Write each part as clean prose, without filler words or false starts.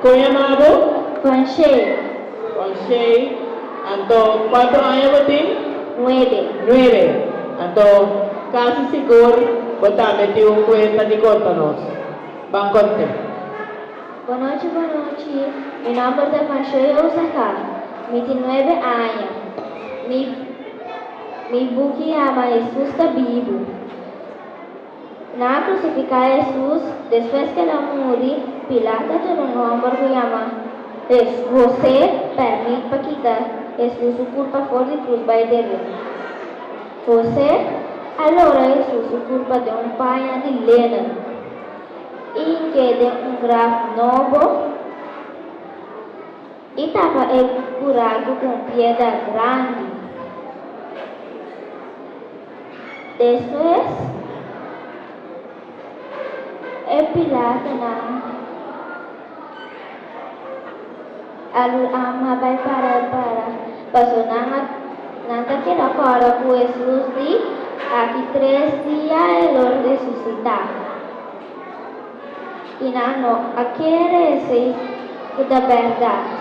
Coñamado, con 6, con 6. Entonces, ¿cuántos años vos tienes? 9. 9. Entonces, casi seguro, vos te has metido un cuenta de contanos. Van conte. Boa noite, boa noite. Meu nome é Panchoy Osaka. Me tenho 9 anos. Me buque ama Jesus está vivo. Na crucificar Jesus, depois que ela morre, Pilato tem um nome que chama você permite para quitar Jesus o culpa fora de cruz vai dele. Você, allora Jesus o culpa de um pai de lena. E que de um grafo novo e estava curado com pedra grande. Depois, Pilato não vai para passou não que agora com Jesus de aqui 3 dias ele ressuscitar. E não aquele se da verdade.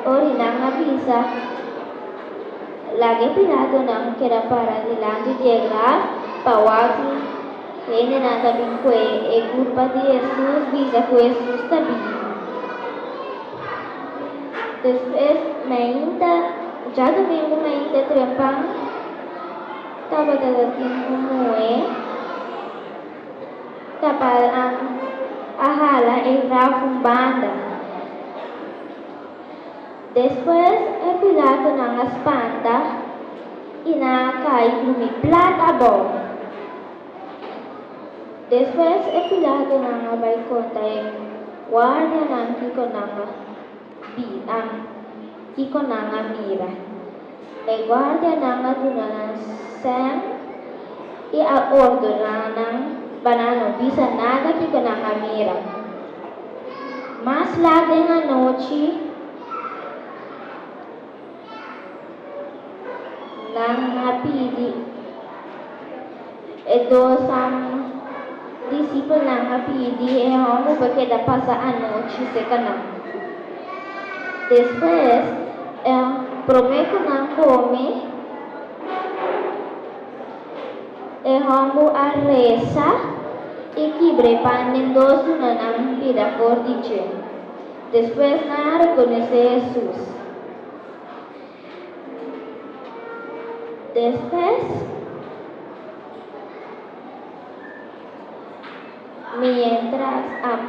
Ora não avisa lagi Pilato não quer para dilante de grave para ele não sabe que é culpa de Jesus, visa que Jesus está vivo. Depois, já domingo, ainda trempando, estava dando estava a hala e grava banda. Depois, Pilato não espanta e não cai no plata bom. Depois, Pilato não vai contar guarda não que konanga mira. E guarda não dunana sem e a ordem banano bisa nada que konanga mira. Mas lá na noite nang pidi e dos discípulos nang pidi e homo porque da passa a noite se canam. Depois prometo não come e homo a reza e quebre pan dos não vida por dizer. Depois não reconhece Jesus. Depois, mientras después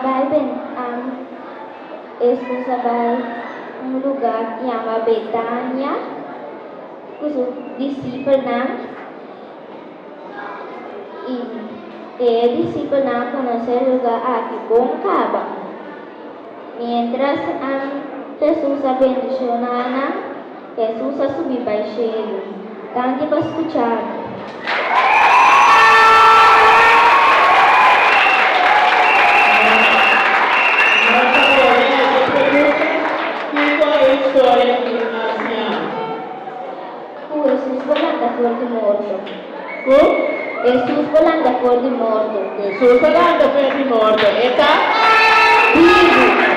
vai Jesus vai lugar que chama Betânia, os discípulos e discípulos não conhecem lugar aqui bom caba. Mientras Jesus abençoa, Jesus subiu para o céu. Tanto para escuchar. História que nasceu. Jesus volando fora de morto. Jesus volando fora de morto. Jesus volando fora de morto. Está vivo.